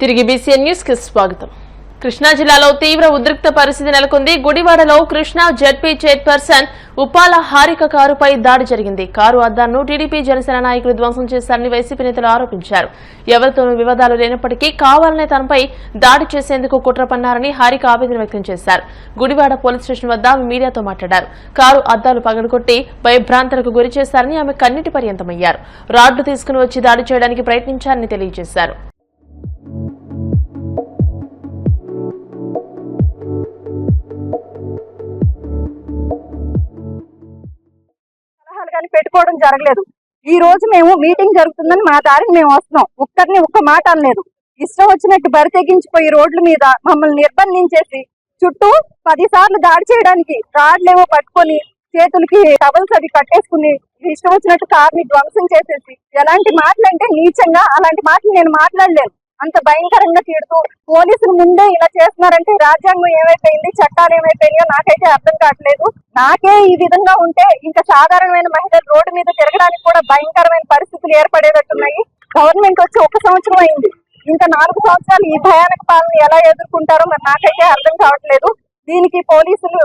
తిరిగి BCN news కి స్వాగతం. కృష్ణా జిల్లాలో తీవ్ర ఉద్రిక్త పరిస్థితి నెలకొంది. గుడివాడలో కృష్ణా జెడ్పీ చైర్పర్సన్ ఉప్పాల హారిక కారుపై దాడి జరిగింది. కారు అద్దాలను టీడీపీ జనసేన నాయకులు ధ్వంసం చేశారని వైసీపీ నేతలు ఆరోపించారు. ఎవరితోనూ వివాదాలు లేనప్పటికీ కావాలనే తనపై దాడి చేసేందుకు కుట్ర పన్నారని హారిక ఆవేదన వ్యక్తం చేశారు. గుడివాడ పోలీస్ స్టేషన్ వద్ద ఆమె మీడియాతో మాట్లాడారు. కారు అద్దాలు పగలగొట్టి భయభ్రాంతులకు గురి చేశారని ఆమె కన్నీటి పర్యంతమయ్యారు. రాడ్లు తీసుకుని వచ్చి దాడి చేయడానికి ప్రయత్నించారని తెలియజేశారు. పెట్టుకోవడం జరగలేదు. ఈ రోజు మేము మీటింగ్ జరుగుతుందని మా దారిని మేము వస్తున్నాం. ఒక్కరిని ఒక్క మాట అనలేదు. ఇష్టం వచ్చినట్టు బరి తెగించిపోయి రోడ్ల మీద మమ్మల్ని నిర్బంధించేసి చుట్టూ 10 సార్లు దాడి చేయడానికి రాడ్లేమో పట్టుకొని చేతులకి టవల్స్ అవి కట్టేసుకుని ఇష్టం వచ్చినట్టు కార్ని ధ్వంసం చేసేసి ఎలాంటి మాటలు అంటే నీచంగా అలాంటి మాటలు నేను మాట్లాడలేను. అంత భయంకరంగా తీడుతూ పోలీసులు ముందే ఇలా చేస్తున్నారంటే రాజ్యాంగం ఏమైపోయింది, చట్టాలు ఏమైపోయినాయో నాకైతే అర్థం కావట్లేదు. నాకే ఈ విధంగా ఉంటే ఇంకా సాధారణమైన మహిళలు రోడ్డు మీద తిరగడానికి కూడా భయంకరమైన పరిస్థితులు ఏర్పడేటట్టున్నాయి. గవర్నమెంట్ వచ్చి 1 సంవత్సరం అయింది. ఇంకా 4 సంవత్సరాలు ఈ భయానక పాలన ఎలా ఎదుర్కొంటారో మరి నాకైతే అర్థం కావట్లేదు. దీనికి పోలీసులు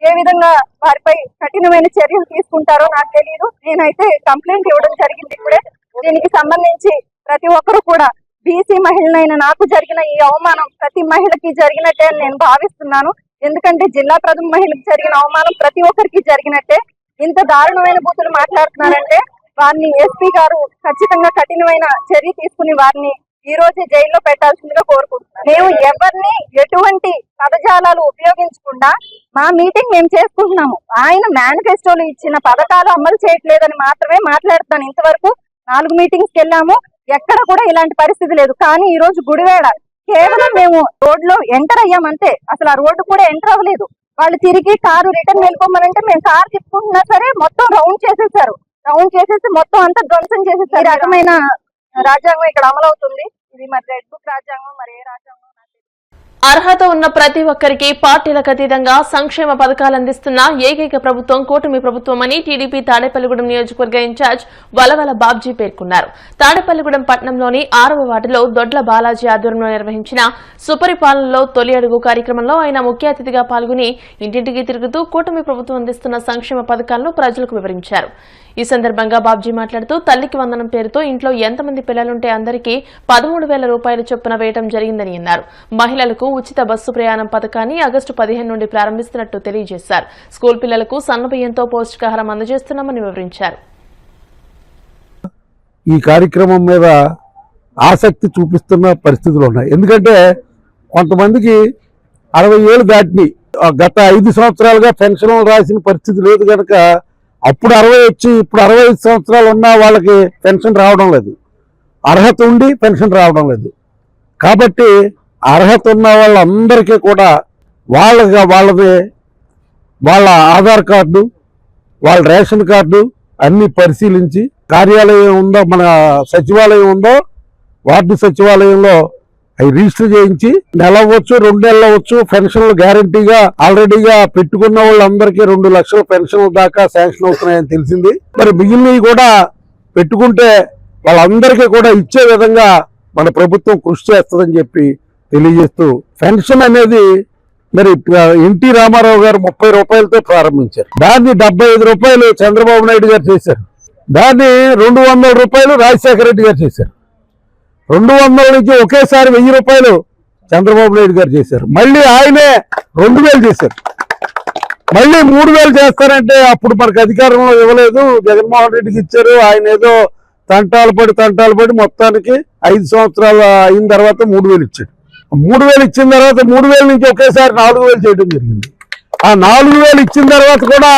ఏ విధంగా వారిపై కఠినమైన చర్యలు తీసుకుంటారో నాకు తెలియదు. నేనైతే కంప్లైంట్ ఇవ్వడం జరిగింది ఇప్పుడే. దీనికి సంబంధించి ప్రతి ఒక్కరు కూడా బీసీ మహిళనైన నాకు జరిగిన ఈ అవమానం ప్రతి మహిళకి జరిగినట్టే నేను భావిస్తున్నాను. ఎందుకంటే జిల్లా ప్రథమ మహిళకి జరిగిన అవమానం ప్రతి ఒక్కరికి జరిగినట్టే. ఇంత దారుణమైన బూతులు మాట్లాడుతున్నారంటే వారిని ఎస్పీ గారు ఖచ్చితంగా కఠినమైన చర్య తీసుకుని వారిని ఈ రోజు జైల్లో పెట్టాల్సిందిగా కోరుకుంటున్నాను. మేము ఎవరిని ఎటువంటి పదజాలాలు ఉపయోగించకుండా మా మీటింగ్ మేము చేసుకుంటున్నాము. ఆయన మేనిఫెస్టోలో ఇచ్చిన పథకాలు అమలు చేయట్లేదని మాత్రమే మాట్లాడుతున్నాను. ఇంతవరకు 4 మీటింగ్స్కి వెళ్ళాము. ఎక్కడ కూడా ఇలాంటి పరిస్థితి లేదు. కానీ ఈ రోజు గుడివాడ కేవలం మేము రోడ్లో ఎంటర్ అయ్యామంతే. అసలు ఆ రోడ్డు కూడా ఎంటర్ అవ్వలేదు. వాళ్ళు తిరిగి కారు రిటర్న్ వెళ్ళిపోమనంటే మేము కారు తిప్పుకుంటున్నా సరే మొత్తం రౌండ్ చేసేసారు. రౌండ్ చేసేసి మొత్తం అంతా ధ్వంసం చేసేసారు. ఈ రకమైన రాజ్యాంగం ఇక్కడ అమలవుతుంది. ఇది మరి రెడ్ బుక్ రాజ్యాంగం, మరి ఏ రాజ్యాంగం? అర్హత ఉన్న ప్రతి ఒక్కరికి పార్టీలకు అతీతంగా సంక్షేమ పథకాలు అందిస్తున్న ఏకైక ప్రభుత్వం కూటమి ప్రభుత్వమని టీడీపీ తాడేపల్లిగూడెం నియోజకవర్గ ఇన్ఛార్జ్ వలవల బాబ్జీ పేర్కొన్నారు. తాడేపల్లిగూడెం పట్టణంలోని 6వ వార్డులో దొడ్ల బాలాజీ ఆధ్వర్యంలో నిర్వహించిన సుపరిపాలనలో తొలి అడుగు కార్యక్రమంలో ఆయన ముఖ్య అతిథిగా పాల్గొని ఇంటింటికి తిరుగుతూ కూటమి ప్రభుత్వం అందిస్తున్న సంక్షేమ పథకాలను ప్రజలకు వివరించారు. ఈ సందర్భంగా బాబ్జీ మాట్లాడుతూ తల్లికి వందనం పేరుతో ఇంట్లో ఎంతమంది పిల్లలుంటే అందరికీ 13,000 రూపాయల చొప్పున వేయడం జరిగిందని అన్నారు. మహిళలకు ఉచిత బస్సు ప్రయాణం పథకాన్ని ఆగస్టు 15 నుండి ప్రారంభిస్తున్నట్టు తెలియజేశారు. స్కూల్ పిల్లలకు సన్నబియ్యంతో పౌష్టికాహారం అందజేస్తున్నామని వివరించారు. ఈ కార్యక్రమం మీద ఆసక్తి చూపిస్తున్న పరిస్థితులు ఉన్నాయి. ఎందుకంటే కొంతమందికి 60 ఏళ్ళు దాటిని గత 5 సంవత్సరాలుగా పెన్షన్ రాసిన పరిస్థితి లేదు కనుక అప్పుడు 60 వచ్చి ఇప్పుడు 65 సంవత్సరాలు ఉన్న వాళ్ళకి పెన్షన్ రావడం లేదు. అర్హత ఉండి పెన్షన్ రావడం లేదు. కాబట్టి అర్హత ఉన్న వాళ్ళందరికీ కూడా వాళ్ళది వాళ్ళ ఆధార్ కార్డు, వాళ్ళ రేషన్ కార్డు అన్ని పరిశీలించి కార్యాలయం ఉందో, మన సచివాలయం ఉందో, వార్డు సచివాలయంలో అవి రిజిస్టర్ చేయించి నెల అవ్వచ్చు, 2 నెలలు అవ్వచ్చు, పెన్షన్లు గ్యారంటీగా ఆల్రెడీగా పెట్టుకున్న వాళ్ళందరికీ 2 లక్షల పెన్షన్ల దాకా శాంక్షన్ అవుతున్నాయని తెలిసింది. మరి మిగిలినవి కూడా పెట్టుకుంటే వాళ్ళందరికీ కూడా ఇచ్చే విధంగా మన ప్రభుత్వం కృషి చేస్తుందని చెప్పి తెలియజేస్తూ, పెన్షన్ అనేది మరి ఎన్టీ రామారావు గారు 30 రూపాయలతో ప్రారంభించారు. దాన్ని 75 రూపాయలు చంద్రబాబు నాయుడు గారు చేశారు. దాన్ని 200 రూపాయలు రాజశేఖర రెడ్డి గారు చేశారు. 200 నుంచి ఒకేసారి 1000 రూపాయలు చంద్రబాబు నాయుడు గారు చేశారు. మళ్ళీ ఆయనే 2000 చేశారు. మళ్ళీ 3000 చేస్తారంటే అప్పుడు మనకు అధికారంలో ఇవ్వలేదు, జగన్మోహన్ రెడ్డికి ఇచ్చారు. ఆయన ఏదో తంటాలు పడి మొత్తానికి 5 సంవత్సరాలు అయిన తర్వాత 3000 ఇచ్చాడు. 3000 ఇచ్చిన తర్వాత 3000 నుంచి ఒకేసారి 4000 చేయడం జరిగింది. ఆ 4000 ఇచ్చిన తర్వాత కూడా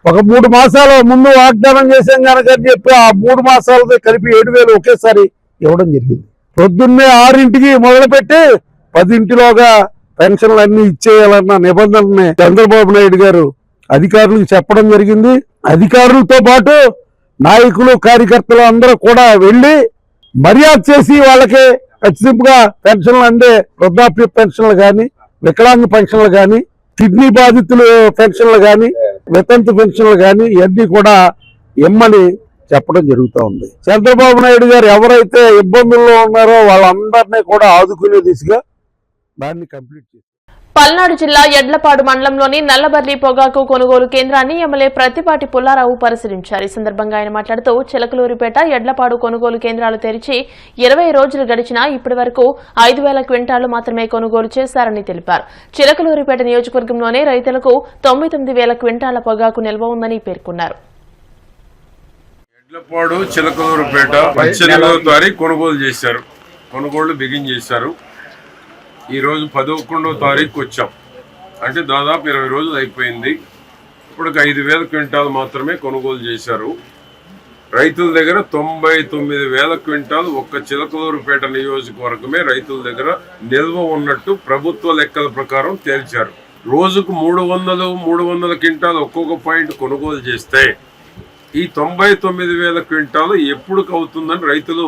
ఒక 3 మాసాల ముందు వాగ్దానం చేశాం కనుక అని చెప్పి ఆ 3 మాసాలతో కలిపి 7000 ఒకేసారి ఇవ్వడం జరిగింది. పొద్దున్నే 6ంటికి మొదలుపెట్టి 10ంటిలోగా పెన్షన్లు అన్ని ఇచ్చేయాలన్న నిబంధనని చంద్రబాబు నాయుడు గారు అధికారులకు చెప్పడం జరిగింది. అధికారులతో పాటు నాయకులు, కార్యకర్తలు అందరూ కూడా వెళ్ళి మర్యాద చేసి వాళ్ళకి ఖచ్చితంగా పెన్షన్లు అందే వృద్ధాప్య పెన్షన్లు కానీ, వికలాంగ పెన్షన్లు కానీ, కిడ్నీ బాధితులు పెన్షన్లు కానీ, వితంతు పెన్షన్లు కానీ ఇవన్నీ కూడా ఇమ్మని చెప్పడం జరుగుతూ ఉంది. చంద్రబాబు నాయుడు గారు ఎవరైతే ఇబ్బందుల్లో ఉన్నారో వాళ్ళందరినీ కూడా ఆదుకునే దిశగా దాన్ని కంప్లీట్ చేశారు. పల్నాడు జిల్లా యడ్లపాడు మండలంలోని నల్లబర్లి పొగాకు కొనుగోలు కేంద్రాన్ని ఎమ్మెల్యే ప్రత్తిపాటి పుల్లారావు పరిశీలించారు. ఈ సందర్భంగా ఆయన మాట్లాడుతూ చిలకలూరిపేట యడ్లపాడు కొనుగోలు కేంద్రాలు తెరిచి 20 రోజులు గడిచినా ఇప్పటి వరకు 5,000 క్వింటాళ్లు మాత్రమే కొనుగోలు చేశారని తెలిపారు. చిలకలూరిపేట నియోజకవర్గంలోనే రైతులకు 99,000 క్వింటాళ్ల పొగాకు నిల్వ ఉందని పేర్కొన్నారు. యడ్లపాడు చిలకలూరిపేట 18వ తారీఖు కొనుగోలు చేశారు. కొనుగోళ్లు బిగిన్ చేశారు. ఈరోజు 11వ తారీఖు వచ్చాం. అంటే దాదాపు 20 రోజులు అయిపోయింది. ఇప్పటికి 5,000 క్వింటాలు మాత్రమే కొనుగోలు చేశారు. రైతుల దగ్గర 99,000 క్వింటాలు ఒక్క చిలకలూరుపేట నియోజకవర్గమే రైతుల దగ్గర నిల్వ ఉన్నట్టు ప్రభుత్వ లెక్కల ప్రకారం తేల్చారు. రోజుకు 300 క్వింటాలు ఒక్కొక్క పాయింట్ కొనుగోలు చేస్తే ఈ 99,000 క్వింటాలు ఎప్పుడు అవుతుందని రైతులు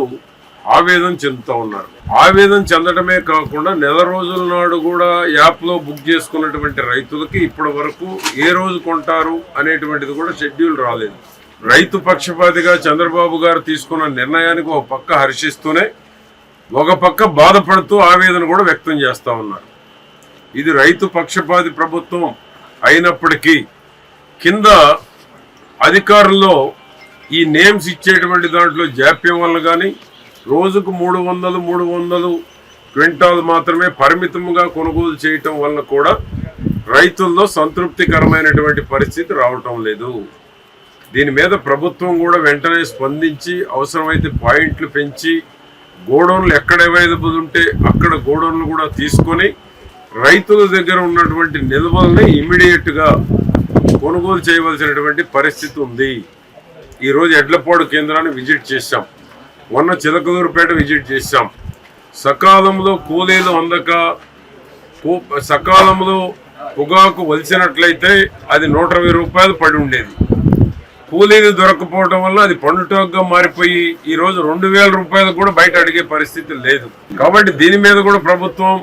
ఆవేదన చెందుతూ ఉన్నారు. ఆవేదన చెందడమే కాకుండా నెల రోజుల నాడు కూడా యాప్లో బుక్ చేసుకున్నటువంటి రైతులకి ఇప్పటి వరకు ఏ రోజు కొంటారు అనేటువంటిది కూడా షెడ్యూల్ రాలేదు. రైతు పక్షపాతిగా చంద్రబాబు గారు తీసుకున్న నిర్ణయానికి ఒక పక్క హర్షిస్తూనే ఒక పక్క బాధపడుతూ ఆవేదన కూడా వ్యక్తం చేస్తూ ఉన్నారు. ఇది రైతు పక్షపాతి ప్రభుత్వం అయినప్పటికీ కింద అధికారుల్లో ఈ నేమ్స్ ఇచ్చేటువంటి దాంట్లో జాప్యం వల్ల కానీ రోజుకు 300 క్వింటాలు మాత్రమే పరిమితంగా కొనుగోలు చేయటం వల్ల కూడా రైతుల్లో సంతృప్తికరమైనటువంటి పరిస్థితి రావటం లేదు. దీని మీద ప్రభుత్వం కూడా వెంటనే స్పందించి అవసరమైతే పాయింట్లు పెంచి గోడౌన్లు ఎక్కడ అవైలబుల్ ఉంటే అక్కడ గోడౌన్లు కూడా తీసుకొని రైతుల దగ్గర ఉన్నటువంటి నిల్వల్ని ఇమ్మీడియట్గా కొనుగోలు చేయవలసినటువంటి పరిస్థితి ఉంది. ఈరోజు యడ్లపాడు కేంద్రాన్ని విజిట్ చేశాం. మొన్న చిలకలూరుపేట విజిట్ చేశాం. సకాలంలో కూలీలు అందక సకాలంలో పొగాకు వలిసినట్లయితే అది 120 రూపాయలు పడి ఉండేది. కూలీలు దొరకపోవడం వల్ల అది పండుటాకుగా మారిపోయి ఈరోజు 2,000 రూపాయలు కూడా బయట అడిగే పరిస్థితి లేదు. కాబట్టి దీని మీద కూడా ప్రభుత్వం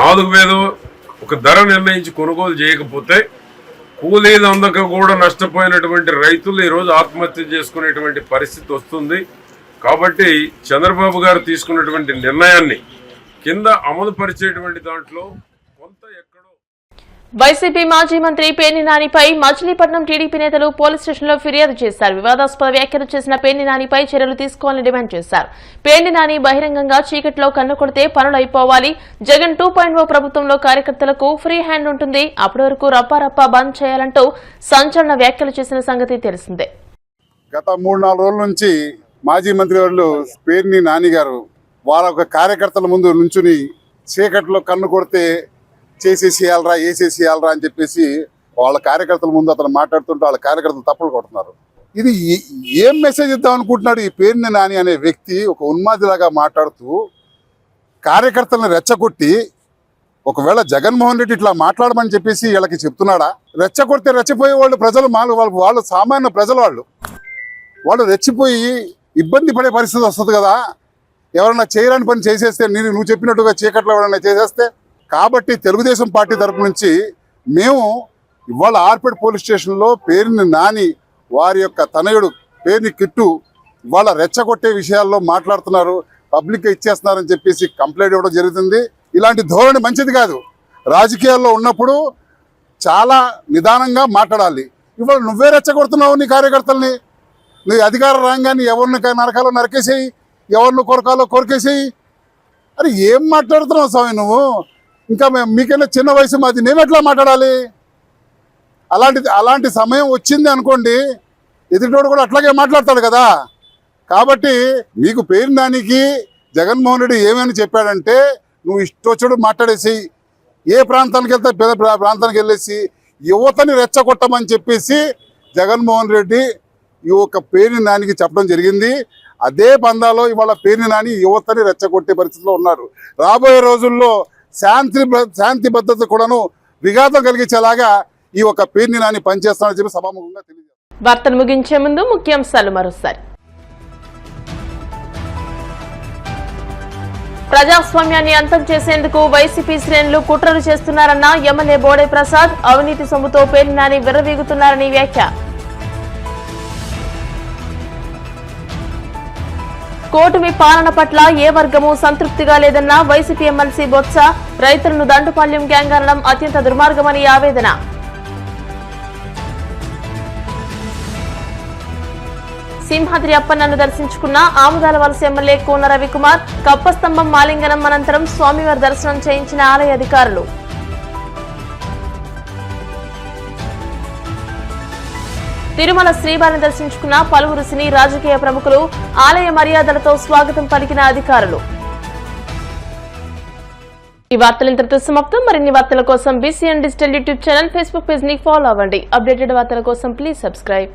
4,000 ఒక ధర నిర్ణయించి కొనుగోలు చేయకపోతే కూలీలు అందక కూడా నష్టపోయినటువంటి రైతులు ఈరోజు ఆత్మహత్య చేసుకునేటువంటి పరిస్థితి వస్తుంది. కాబట్టి చంద్రబాబు గారు తీసుకున్నటువంటి నిర్ణయాన్ని కింద అమలు పరిచేటువంటి దాంట్లో కొంత ఎక్కడో. వైసీపీ మాజీ మంత్రి పేర్ని నానిపై మచిలీపట్నం టీడీపీ నేతలు పోలీస్ స్టేషన్లో ఫిర్యాదు చేశారు. వివాదాస్పద వ్యాఖ్యలు చేసిన పేర్ని నానిపై చర్యలు తీసుకోవాలని డిమాండ్ చేశారు. పేర్ని నాని బహిరంగంగా చీకట్లో కన్ను కొడితే పనులు అయిపోవాలి. జగన్ 2.0 ప్రభుత్వంలో కార్యకర్తలకు ఫ్రీ హ్యాండ్ ఉంటుంది. అప్పటి వరకు రప్పారప్పా బంద్ చేయాలంటూ సంచలన వ్యాఖ్యలు చేసిన సంగతి తెలిసిందే. గత 3-4 రోజుల నుంచి మాజీ మంత్రి వాళ్ళు పేర్ని నాని గారు వాళ్ళ ఒక కార్యకర్తల ముందు నుంచుని చీకట్లో కన్ను కొడితే చేసేసేయాలరా వేసేసేయాలరా అని చెప్పేసి వాళ్ళ కార్యకర్తల ముందు అతను మాట్లాడుతుంటే వాళ్ళ కార్యకర్తలు తప్పులు కొడుతున్నారు. ఇది ఏం మెసేజ్ ఇద్దాం అనుకుంటున్నాడు ఈ పేర్ని నాని అనే వ్యక్తి? ఒక ఉన్మాదిలాగా మాట్లాడుతూ కార్యకర్తలను రెచ్చగొట్టి ఒకవేళ జగన్మోహన్ రెడ్డి ఇట్లా మాట్లాడమని చెప్పేసి వీళ్ళకి చెప్తున్నాడా? రెచ్చగొడితే రెచ్చిపోయే వాళ్ళు ప్రజలు వాళ్ళు సామాన్య ప్రజలు వాళ్ళు రెచ్చిపోయి ఇబ్బంది పడే పరిస్థితి వస్తుంది కదా. ఎవరన్నా చేయరాని పని చేసేస్తే నువ్వు చెప్పినట్టుగా చీకట్లో ఎవరన్నా చేసేస్తే. కాబట్టి తెలుగుదేశం పార్టీ తరపు నుంచి మేము ఇవాళ ఆర్పేట్ పోలీస్ స్టేషన్లో పేరుని నాని వారి యొక్క తనయుడు పేరుని కిట్టు ఇవాళ రెచ్చగొట్టే విషయాల్లో మాట్లాడుతున్నారు, పబ్లిక్గా ఇచ్చేస్తున్నారని చెప్పేసి కంప్లైంట్ ఇవ్వడం జరుగుతుంది. ఇలాంటి ధోరణి మంచిది కాదు. రాజకీయాల్లో ఉన్నప్పుడు చాలా నిదానంగా మాట్లాడాలి. ఇవాళ నువ్వే రెచ్చగొడుతున్నావు నీ కార్యకర్తల్ని. నీ అధికార రంగాన్ని ఎవరిని నరకాలో నరకేసేయి, ఎవరిని కొరకాలో కొరకేసేయి. అరే ఏం మాట్లాడుతున్నావు స్వామి నువ్వు? ఇంకా మీకైనా చిన్న వయసు మాది, నేమెట్లా మాట్లాడాలి? అలాంటి సమయం వచ్చింది అనుకోండి, ఎదుటివాడు కూడా అట్లాగే మాట్లాడతాడు కదా. కాబట్టి మీకు పేరు దానికి జగన్మోహన్ రెడ్డి ఏమని చెప్పాడంటే నువ్వు ఇష్టొచ్చుడు మాట్లాడేసి ఏ ప్రాంతానికి వెళ్తే పేద ప్రాంతానికి వెళ్ళేసి యువతని రెచ్చగొట్టమని చెప్పేసి జగన్మోహన్ రెడ్డి ఈ యొక్క పేరుని నానికి చెప్పడం జరిగింది. అదే పందాలో ఇవాళ పేరుని నాని యువతని రెచ్చగొట్టే పరిస్థితిలో ఉన్నారు. రాబోయే రోజుల్లో శాంతి భద్రత కూడాను విఘాతం కలిగించేలాగా ఈ యొక్క పేరుని నాని పనిచేస్తానని చెప్పి సభాముఖంగా తెలియజేస్తారు. వార్తలు ముగించే ముందు ముఖ్యాంశాలు మరోసారి. ప్రజాస్వామ్యాన్ని అంతం చేసేందుకు వైసీపీ శ్రేణులు కుట్రలు చేస్తున్నారన్న ఎమ్మెల్యే బోడే ప్రసాద్. అవినీతి సొమ్ముతో పేర్ని నాని విర్రవీగుతున్నారని వ్యాఖ్య. కూటమి పాలన పట్ల ఏ వర్గము సంతృప్తిగా లేదన్న వైసీపీ ఎమ్మెల్సీ బొత్స. రైతులను దండుపాళ్యం గ్యాంగ్ అనడం అత్యంత దుర్మార్గమని ఆవేదన. సింహాద్రి అప్పన్నను దర్శించుకున్న ఆముదాల వలస ఎమ్మెల్యే కోన రవికుమార్. కప్పస్తంభం మాలింగనం అనంతరం స్వామివారి దర్శనం చేయించిన ఆలయ అధికారులు. తిరుమల శ్రీవారిని దర్శించుకున్న పలువురు సినీ రాజకీయ ప్రముఖులు. ఆలయ మర్యాదలతో స్వాగతం పలికిన అధికారులు. ఈ వార్తలు ఇంతటితో సమాప్తం. మరిన్ని వార్తల కోసం BCN digital YouTube channel, Facebook page ని ఫాలో అవ్వండి. అప్డేటెడ్ వార్తల కోసం ప్లీజ్ సబ్స్క్రైబ్.